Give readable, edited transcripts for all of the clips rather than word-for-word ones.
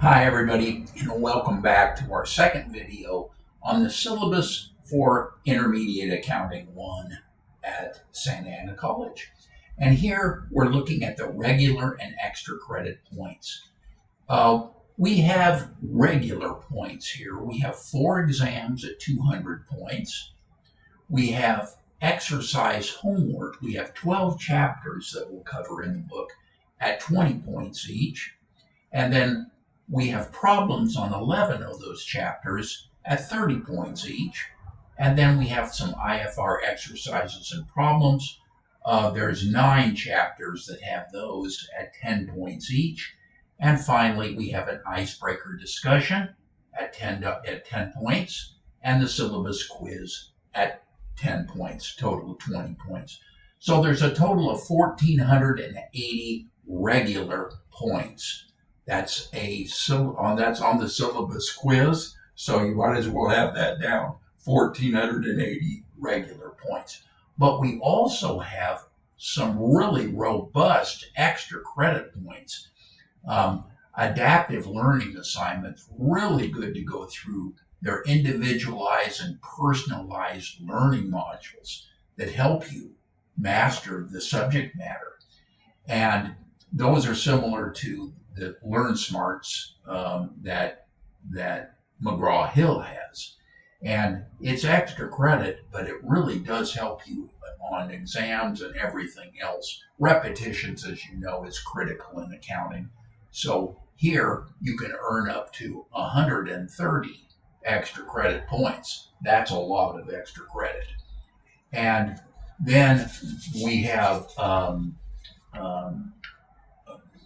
Hi everybody, and welcome back to our second video on the syllabus for Intermediate Accounting 1 at Santa Ana College. And here we're looking at the regular and extra credit points. We have regular points here. We have 4 exams at 200 points. We have exercise homework. We have 12 chapters that we'll cover in the book at 20 points each. And then we have problems on 11 of those chapters at 30 points each. And then we have some IFR exercises and problems. There's 9 chapters that have those at 10 points each. And finally, we have an icebreaker discussion at 10 points and the syllabus quiz at 10 points, total of 20 points. So there's a total of 1,480 regular points. That's on the syllabus quiz, so you might as well have that down. 1,480 regular points. But we also have some really robust extra credit points. Adaptive learning assignments, really good to go through. They're individualized and personalized learning modules that help you master the subject matter. And those are similar to the Learn Smarts that McGraw-Hill has. And it's extra credit, but it really does help you on exams and everything else. Repetitions, as you know, is critical in accounting. So here you can earn up to 130 extra credit points. That's a lot of extra credit. And then we have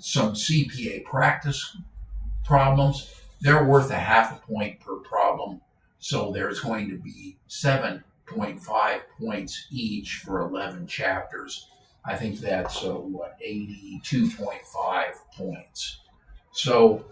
some CPA practice problems. They're worth 0.5 point per problem, so there's going to be 7.5 points each for 11 chapters. I think that's 82.5 points. So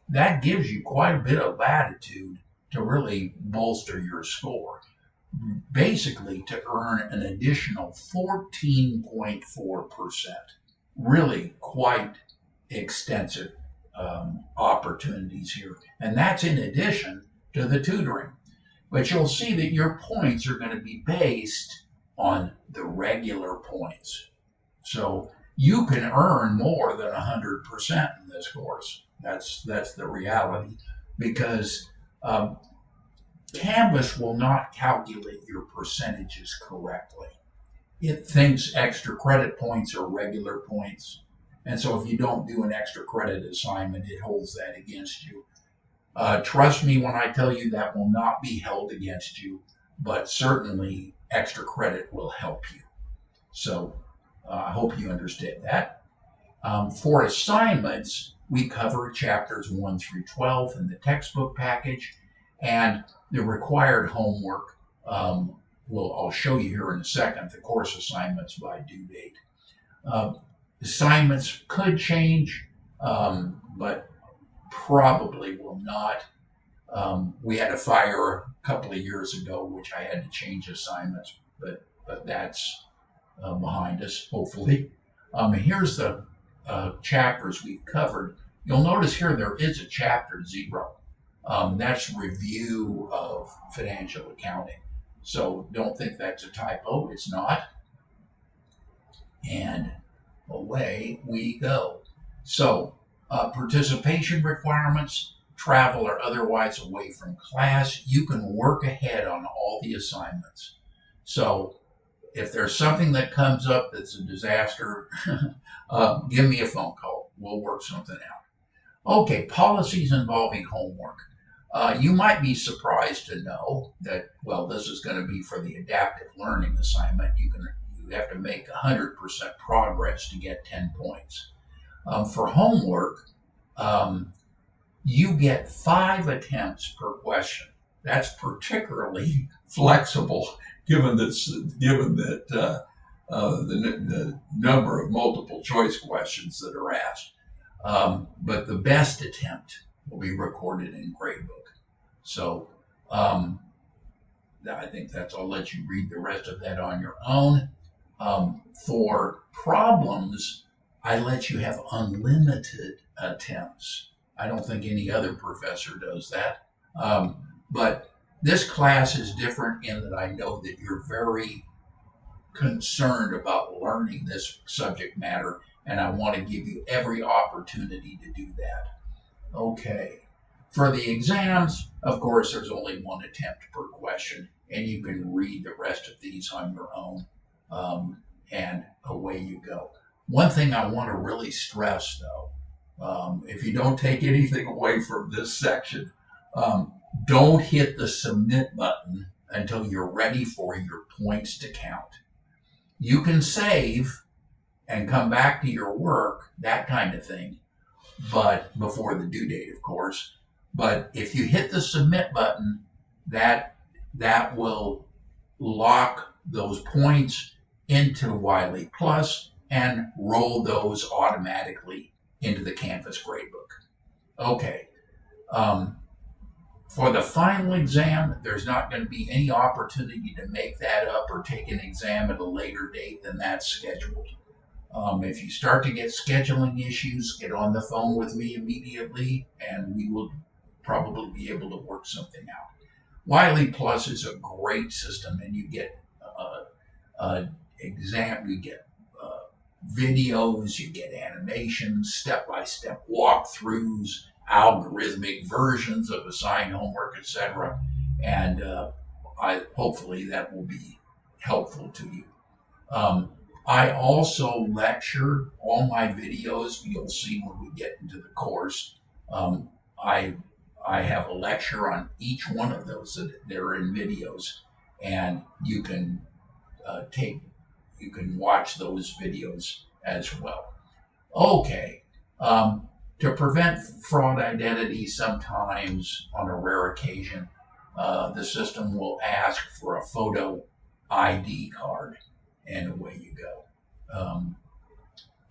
that gives you quite a bit of latitude to really bolster your score. Basically, to earn an additional 14.4%. Really quite extensive opportunities here. And that's in addition to the tutoring. But you'll see that your points are going to be based on the regular points. So you can earn more than 100% in this course. That's the reality, because Canvas will not calculate your percentages correctly. It thinks extra credit points are regular points. And so if you don't do an extra credit assignment, it holds that against you. Trust me when I tell you that will not be held against you, but certainly extra credit will help you. So I hope you understand that. For assignments, we cover chapters 1 through 12 in the textbook package, and the required homework I'll show you here in a second, the course assignments by due date. Assignments could change, but probably will not. We had a fire a couple of years ago, which I had to change assignments, but that's behind us, hopefully. Here's the chapters we've covered. You'll notice here there is a chapter 0. That's review of financial accounting. So don't think that's a typo. It's not. And away we go. So participation requirements, travel or otherwise away from class, you can work ahead on all the assignments. So if there's something that comes up that's a disaster, give me a phone call. We'll work something out. Okay, policies involving homework. You might be surprised to know that, well, this is going to be for the adaptive learning assignment. You have to make 100% progress to get 10 points. For homework, you get 5 attempts per question. That's particularly flexible given that the number of multiple choice questions that are asked. But the best attempt will be recorded in gradebook. So I think I'll let you read the rest of that on your own. For problems, I let you have unlimited attempts. I don't think any other professor does that. But this class is different in that I know that you're very concerned about learning this subject matter, and I want to give you every opportunity to do that. Okay. For the exams, of course, there's only one attempt per question, and you can read the rest of these on your own, and away you go. One thing I want to really stress, though, if you don't take anything away from this section, don't hit the submit button until you're ready for your points to count. You can save and come back to your work, that kind of thing, but before the due date, of course. But if you hit the submit button, that will lock those points into Wiley Plus and roll those automatically into the Canvas gradebook. Okay. For the final exam, there's not going to be any opportunity to make that up or take an exam at a later date than that's scheduled. If you start to get scheduling issues, get on the phone with me immediately, and we will probably be able to work something out. Wiley Plus is a great system, and you get you get videos, you get animations, step-by-step walkthroughs, algorithmic versions of assigned homework, etc. And hopefully that will be helpful to you. I also lecture. All my videos you'll see when we get into the course. I have a lecture on each one of those that they're in videos, and you can watch those videos as well. Okay. To prevent fraud identity, sometimes on a rare occasion, the system will ask for a photo ID card, and away you go.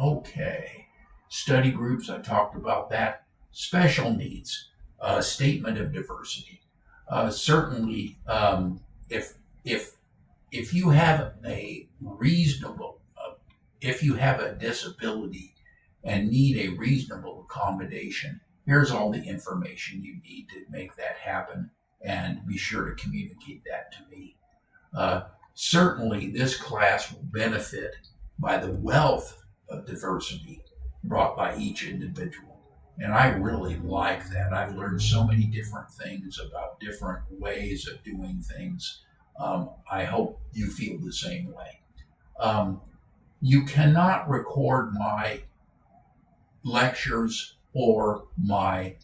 Okay. Study groups, I talked about that. Special needs, statement of diversity. Certainly, if you have a reasonable, if you have a disability and need a reasonable accommodation, here's all the information you need to make that happen, and be sure to communicate that to me. Certainly, this class will benefit by the wealth of diversity brought by each individual. And I really like that. I've learned so many different things about different ways of doing things. I hope you feel the same way. You cannot record my lectures or my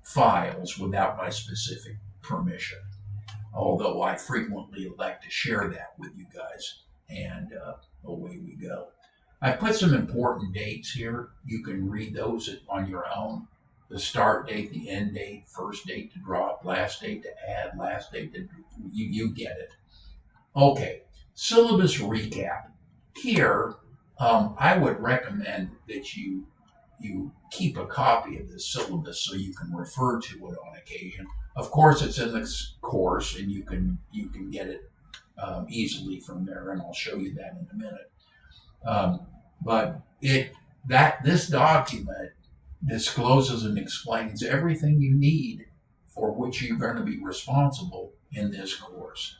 files without my specific permission, although I frequently elect to share that with you guys, and away we go. I put some important dates here. You can read those on your own. The start date, the end date, first date to drop, last date to add, last date to, you get it. Okay, syllabus recap. Here, I would recommend that you keep a copy of the syllabus so you can refer to it on occasion. Of course, it's in this course, and you can get it easily from there, and I'll show you that in a minute. But this document discloses and explains everything you need for which you're going to be responsible in this course.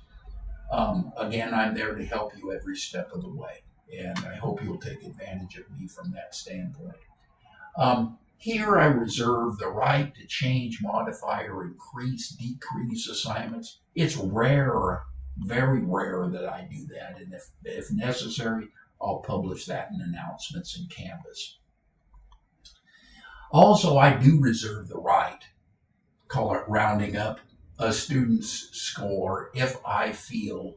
Again, I'm there to help you every step of the way, and I hope you'll take advantage of me from that standpoint. Here I reserve the right to change, modify, or increase, decrease assignments. It's rare, very rare that I do that, and if necessary, I'll publish that in announcements in Canvas. Also, I do reserve the right, call it rounding up, a student's score if I feel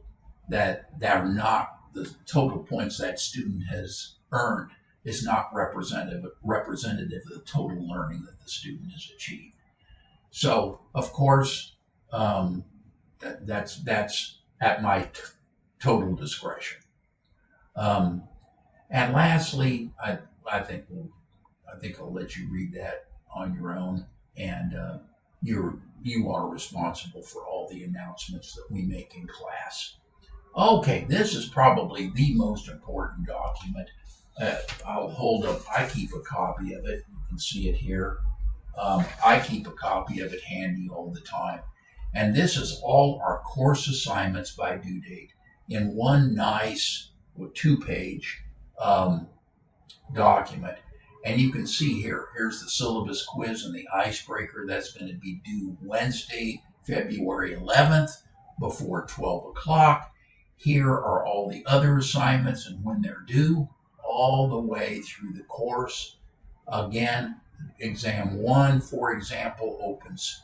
that they're not, the total points that student has earned is not representative of the total learning that the student has achieved. So, of course, that's at my total discretion. And lastly, I think I'll let you read that on your own, and you are responsible for all the announcements that we make in class. Okay, this is probably the most important document. I'll hold up, I keep a copy of it. You can see it here. I keep a copy of it handy all the time. And this is all our course assignments by due date in one nice 2-page document. And you can see here's the syllabus quiz and the icebreaker. That's going to be due Wednesday, February 11th before 12 o'clock. Here are all the other assignments and when they're due, all the way through the course. Again, exam 1, for example, opens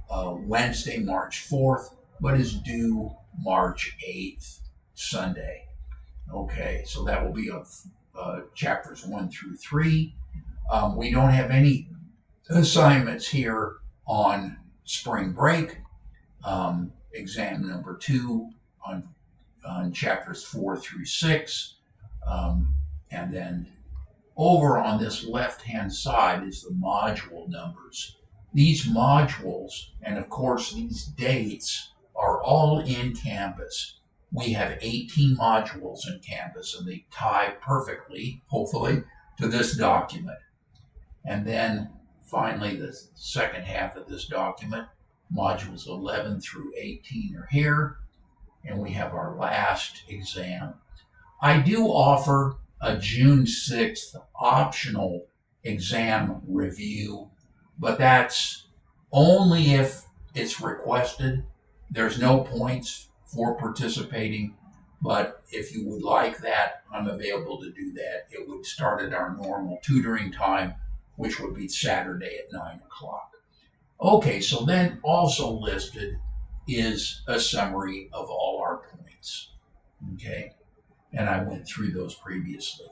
Wednesday, March 4th, but is due March 8th, Sunday. Okay, so that will be of chapters 1 through 3. We don't have any assignments here on spring break. Exam number 2 on chapters 4 through 6. And then over on this left-hand side is the module numbers. These modules, and of course these dates, are all in Canvas. We have 18 modules in Canvas, and they tie perfectly, hopefully, to this document. And then finally, the second half of this document, modules 11 through 18 are here, and we have our last exam. I do offer a June 6th optional exam review, but that's only if it's requested. There's no points for participating, but if you would like that, I'm available to do that. It would start at our normal tutoring time, which would be Saturday at 9 o'clock. Okay, so then also listed is a summary of all our points. Okay, and I went through those previously.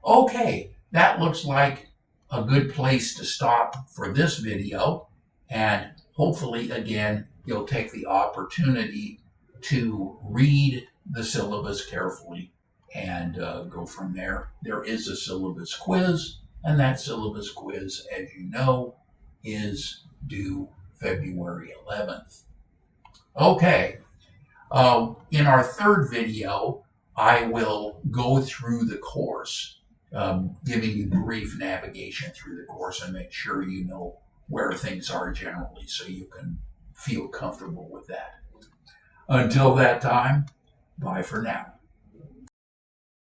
Okay, that looks like a good place to stop for this video, and hopefully again you'll take the opportunity to read the syllabus carefully and go from there. There is a syllabus quiz, and that syllabus quiz, as you know, is due February 11th. Okay, in our third video, I will go through the course, giving you brief navigation through the course and make sure you know where things are generally so you can feel comfortable with that. Until that time, bye for now.